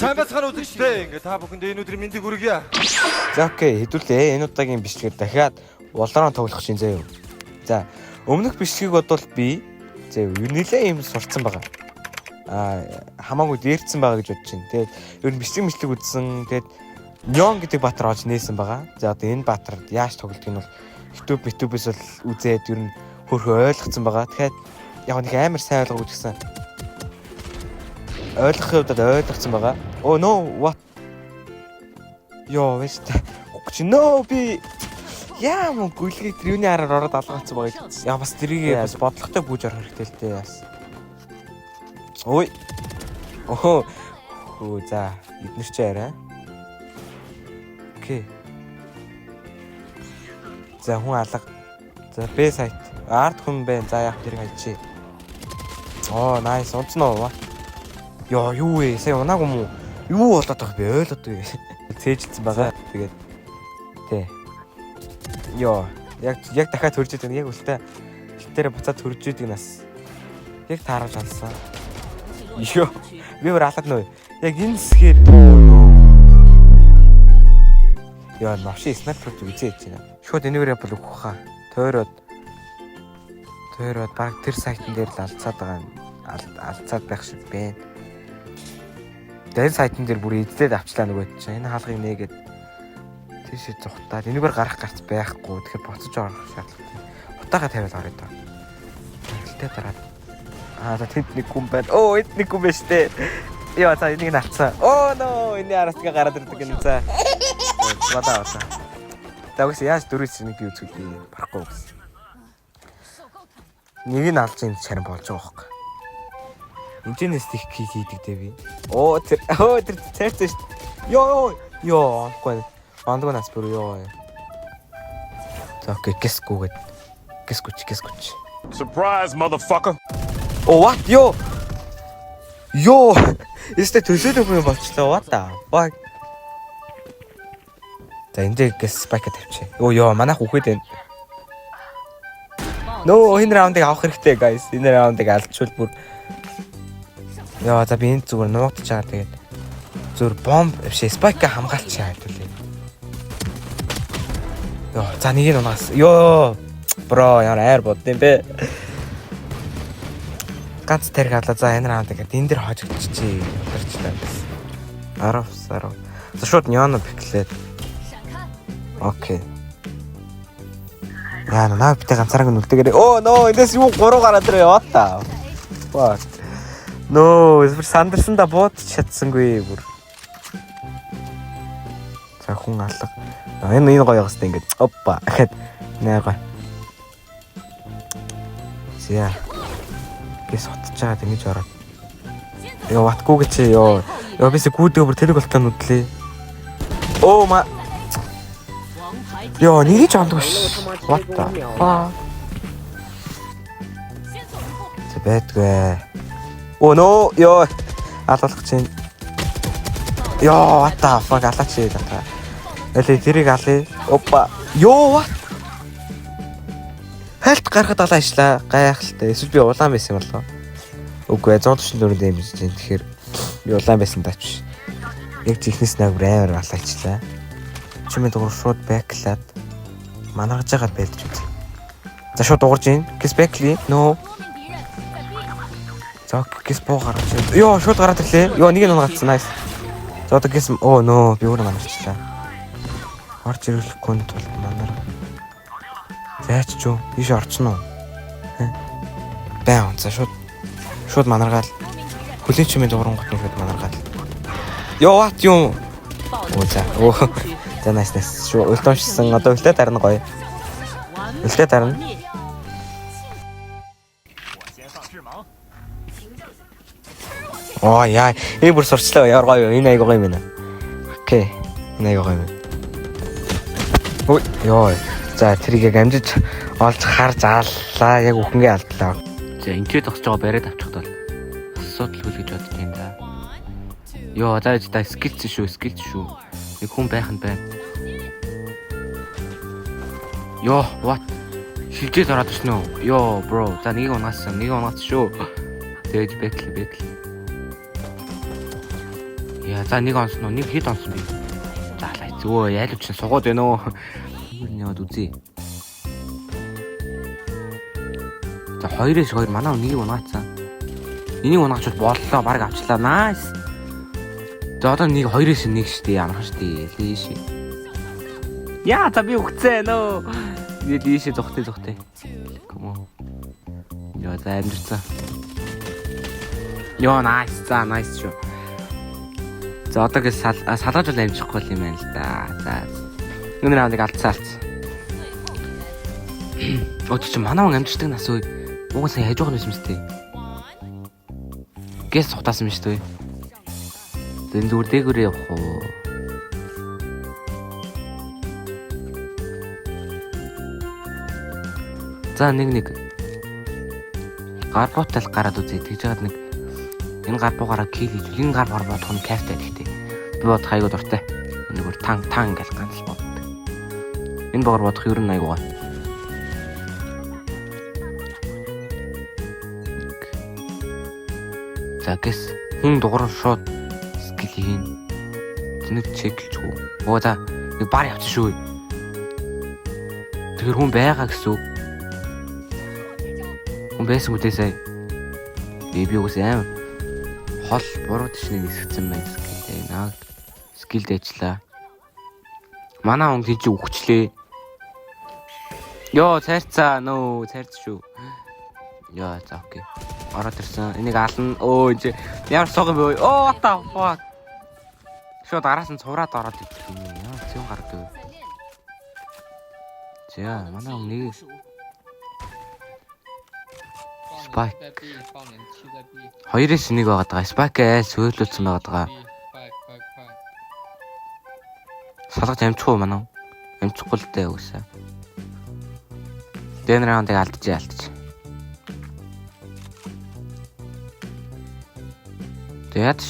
Сайн бацхан үзэгчтэй ингээ та бүхэнд энэ өдрийн мэндийг хүргье. За окей, хэдүүлээ. Энэ удаагийн бичлэгээр дахиад Valorant тоглох чинь заяа. За, өмнөх бичлэгийг бодвол би заяа нэлээ юм сурцсан байгаа. Хамаагүй дээрцсэн байгаа гэж бодож байна. Тэгээд ер нь бичлэг үзсэн. Тэгээд Нён гэдэг баатар олж нээсэн байгаа. За одоо энэ баатар яаж тоглодгийг нь бол YouTube-ээс бол үзээд ер нь хөрхөө ойлгоцсон байгаа. Тэгэхээр яг нэг амар сайн ойлгоогүй гэсэн. Ойлгохын хувьд ойлгоцсон байгаа. Oh no, what? Йоо, вэст. Үгүй no би яа мөн гүйлгээ тэрүүний араар ороод алгацсан байгаа. Яа бас тэрийг бас бодлоготой бүүж орох хэрэгтэй л дээ бас. Ой. Охоо. Хөө за, эднэр чи арай. Окей. За хүн алга. За Б сайт. Арт хүн байна. За яг тэрийг хайчи. Оо, nice. Унцноо. Яа, юу вэ? Сая унаагүй мүү? Юу болоод байгаа бэ? Ойлгодгүй. Цээжсэн байгаа. Тэгээд тий. Яа, яг дахиад хөрж идэг. Яг үлтээ хилтээрээ буцаад хөрж идэг нас. Яг тааруулж алсан. Йоо. Би өөр алаад нөө. Яг энэ хэсгээр яа, навши снайпер үзээ хийж байна. Шууд энэгээр бол өгөх хаа. Тойроод баг тэр сайтн дээр л алцаад байгаа. Алцаад байх шиг байна. Тэр сайтн дээр бүр эзлээд авчлаа нөгөө чинь. Энэ хаалгыг нээгээд тийшээ зүхтаад энэгээр гарах гарц байхгүй. Тэгэхээр буцаж орох шаардлагатай. Утаага тавиал орё доо. Хэлтэй дараад. За тэнд нэг хүн байна. Оо, энд нэг хүн байна штэ. Яа, за энийг навцсан. Оо no, энэ араас тэгээ гараад ирдэг юм за. Бадаа. За үгүй яаж дөрөвс нэг би үзвэл би барахгүй гэсэн. Нэг нь алж ин чаран болж байгаа байхгүй. Эндээс их хийдэг дээ би. Оо тэр цайрсан шүү дээ. Йоо, анхгүй. Андгүй нас бүр ёо. За окей, гэсгүүгээд. Гэсгүүч. Surprise motherfucker. Oh what? Yo. Эсвэл төсөөлөх юм болчлоо. What the fuck? За эндээ гэс спайк тавьчих. Йоо, манайх үхээд байна. No, энэ раундыг авах хэрэгтэй guys. Энэ раундыг алдчихвал бүр яа, за би энэ зүгээр нуугдаж байгаа. Тэгээд зүгээр бомб биш спайк хамгаалч хайдуулъя. Йоо, за нэг нь унаас. Йоо. Бро, яар айр бод юм бэ? Ганц тэрэг халаа. За энэ раунд гэдэг энэ дэр хожигдчихжээ. Удирчлаа. 10. За шууд Нёно пиклээд. Окей. Яа, наа битээ ганцаараа нүлдээгээрээ. Оо, no, эндээс юу 3 гараад ирээ. What the fuck? No, эсвэл сандарсан да бууд чадсангүй бүр. За хүн алга. Энэ гоё явах хэрэгтэй ингээд. Оппа. Ахад наа гоё. Зя. Гэс хотж байгаа тэмэж ороод. Яа, ваткуу гэж ёо. Яа бисээ гүйдэг бүр тэлэг болтой нүдлээ. Оо ма. Яа, нэг ч амдгүй ш. What the fuck? Бэтгэ. Oh no, ёо. Алуулах чинь. Ёо, what the fuck алаач ээ та. Эле тэрийг алъя. Оппа. Ёо. Хальт гарахад алаачлаа. Гайхалтай. Эсвэл би улаан байсан юм болоо. Үгүй 144 дэмжиж байна. Тэгэхээр би улаан байсан тач. Яг зихнээс нэг амар алаачлаа. Чимээ дуурах шууд бэклаад манагж байгаа байлж үз. За шууд дуурж ийн. Гэс бэкли. No. За гэс боо гарч. Йоо, шууд гараад ирлээ. Йоо, нэг нь унгацсан. Nice. За одоо гэс оо no, би өөрөө манарчлаа. Орж ирэхгүй нь тул манар. Заач ч юу? Ийш орчихно уу? Баан. За шууд манаргаал. Хүлийн чимээ дууран гот нь шууд манаргаал. Йоо, what юм? Оо за. Оо. За nice. Шууд өлтөмшсөн. Одоо өлтөө дарна гоё. Өлтөө дарна. Оо яа, энэ бүр сурчлаа. Яар гоё. Энэ аяга гоё юм байна. Окей. Энэ аяга гоё юм. Ой, ёо. За тэрийг яг амжиж олж харж ааллаа. Яг үхэнгээ алдлаа. За ингээд зогсож байгаа бариад авчихд бол асуудал хөл гэж бодож юм да. Йоо, за скилч шүү. Нэг хүн байх нь байна. Йоо, what? Шилжээд ороод ирсэн үү? Йоо, bro. За нэг унаасан шүү. Тэгээд бэтл. Яа за нэг онсон уу? Нэг хэд онсон бэ? За лай зөө яаль ч сугаад байна уу? Юу яваад үзье. За 2-2 манай нэг унаацсан. Энийг унаачвал боллоо баг авчлаа. Найс. За одоо нэг 2-1 штэ ямар штэ. Лээш. Яа за би өгцөө нөө. Тэгээд ийшээ зогтой. Комо. Яа за амжирцаа. Йоо найс за найс шүү. За одоо гэж салгаж бол амжихгүй юм байна л да. За. Нүнэ нэг алдсан. Өч чи манай хүн амжирдаг нас үе. Угсаа яаж байгаа юм бэ? Гэс сутаасан юм шүү дээ. Тэн зүгээр дээгүүрээ явах уу? За нэг гарбуутал гараад үзье. Тэгж жаад нэг энэ гарбуугаараа кил хийж энэ гарбуугаар бодох нь кайфтай гэхдээ би бодох айгуу дуртай. Нэгээр тан ингээл ганц боддог. Энэ боогоор бодох ер нь айгуу гой. За гэс хүн дугур шууд скил хийн. Тэнэг чеклчгүй. Оо за нэг бар явчих шүү. Тэгэхээр хүн байгаа гэсэн үг. Хүн байсан үдээ сая. Би үгүй аим. Хол буруу тишнийг нисгэсэн байна скил наг. Скилд ажиллаа. Манай хүн тийч өгчлээ. Йоо цайрцаа нөө цайрц шүү. Яа за окей. Ороод ирсэн. Энийг ална. Өө энэ ямар сог юм бэ? Оо what the fuck. Шууд араас нь цувраад ороод ирсэн юм. Яа зүүн гардаг. За манай хүн нэг Spike. 2-1 байгаа даа. Spike сөөлөлдсөн байгаа даа. Салгаж амжихгүй манай. Амжихгүй л дээ үгүйсэ. Дэн раундыг алдчих. Тэгээд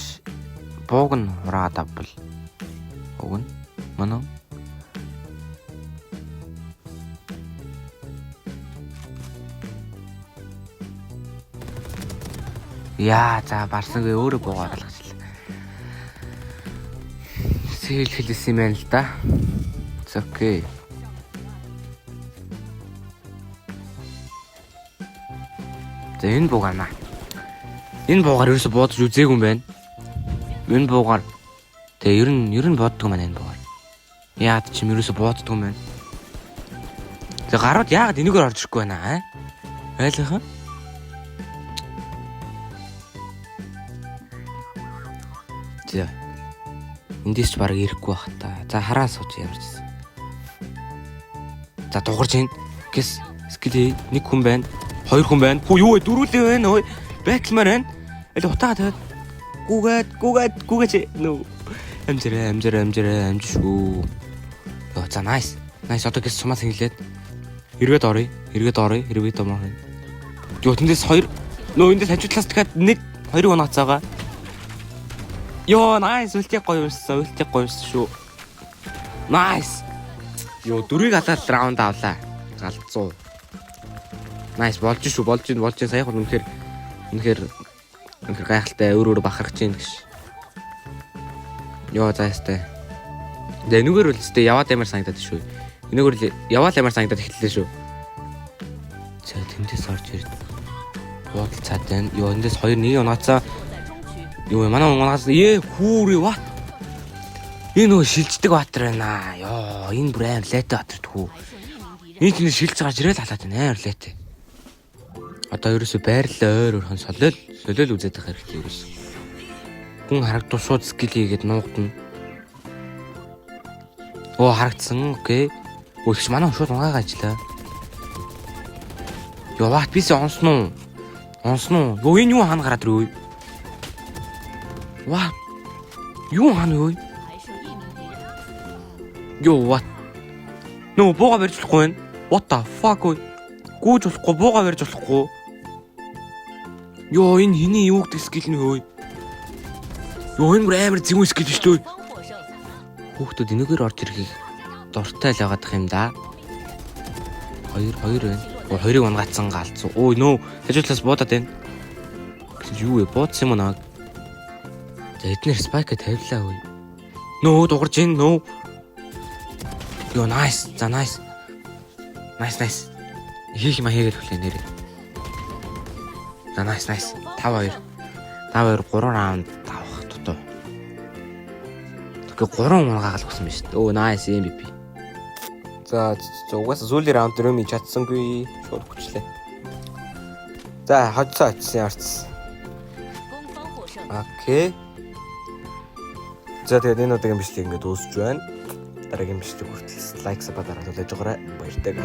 бууг нь хураад авбал. Уг нь манай яа за барсангүй өөрөө буугаар алгачлаа. Сэл хэлсэн юм байна л да. It's okay. За энэ буугаана. Энэ буугаар ерөөсө буудаж үзээгүй юм байна. Энэ буугаар тэгээ ер нь боддог юм байна энэ буугаар. Яад ч юм ерөөсө бууддаг юм байна. Тэгээ гарууд яагаад энэгээр орж ирэхгүй байна аа? Ойлгох юм? За. Эндээс ч бараг ирэхгүй байх та. За хараа сууж ямарчсан. За дуурж ийн. Гэс скил нэг хүн байна. Хоёр хүн байна. Хөө юу вэ? Дөрүүлээ байна ой. Бэклмэр байна. Эле утаагаад гүгээд нөө. Амжираа шүү. Йоо за nice. Nice одоо гэс сумаас хэлээд. Эргээд оръё. Хэрвээ домоо. Йоо тэндээс хоёр нөө эндээс хажуудлаас дахиад нэг хоёрыг унаацаага. Йоо nice үлтийг гоё юмсан шүү. Nice. Йоо дөрвийг алаад раунд авлаа. Галзуу. Nice болж шүү. Саяхан үнэхээр гайхалтай өөр бахарч ийн гэж. Йоо заастай. Энэгээр үл зөте яваад ямар санагдаад шүү. Энэгээр яваал ямар санагдаад эхэллээ шүү. За тэндээс орж ирд. Буудал цаад байна. Йоо эндээс 2-1 унаацаа. Йоо манай унгаас хүүрээ what? Энэ нөө шилждэг баатар байна. Йоо энэ бүр аим лайтай баатар тхүү. Энэ чинь шилж гарч ирэл халаад байна аим лайтай. Одоо ерөөсөө байрлал ойр хон солиол үзээд байх хэрэгтэй ерөөсөө. Хүн харагдуу шууд скил хийгээд нуугдана. Оо харагдсан. Окей. Өөгч манай шууд унгаагаа ажиллаа. Йоо what бис онсон уу? Йоо энэ юу хаана гараад ирв? What? Юу хаана вэ? Йоо what? Нөө бууга барьж болохгүй байна. What the fuck вэ? Гүүж болохгүй, бууга барьж болохгүй. Йоо энэ хиний юу гэдэг скил нэ хөөе. Йоо энэ бүр амар зэвүүн скил шүү дээ. Хүүхдүүд энэгээр орж ирэхийг дуртай л байгаадах юм да. Хоёр байна. Хоёрыг унгаацсан галзуу. Өө нөө хажуудлаас буудаад байна. Юу вэ? Буудсан юм аа. За эднэр спайк тавилаа үе. Нөө дугарч ийн нөө. Йоо nice. За nice. Nice. Хийх юм хийгээд хүлээ нэрээ. За nice. 5-2. 5-2 3 раунд авах дутуу. Тэгээ 3 унгаал өгсөн биз дээ. Өө nice MVP. За угаасаа сүүлийн раунд дрөмий чадсангүй шууд хүчлээ. За хоцсон ямарч. Окей. За тэгээд энэ удаагийн бичлэг ингээд дуусч байна. Дараагийн бичлэг хүртэл лайк сабаа дараалуулж байгаарай. Баяртай.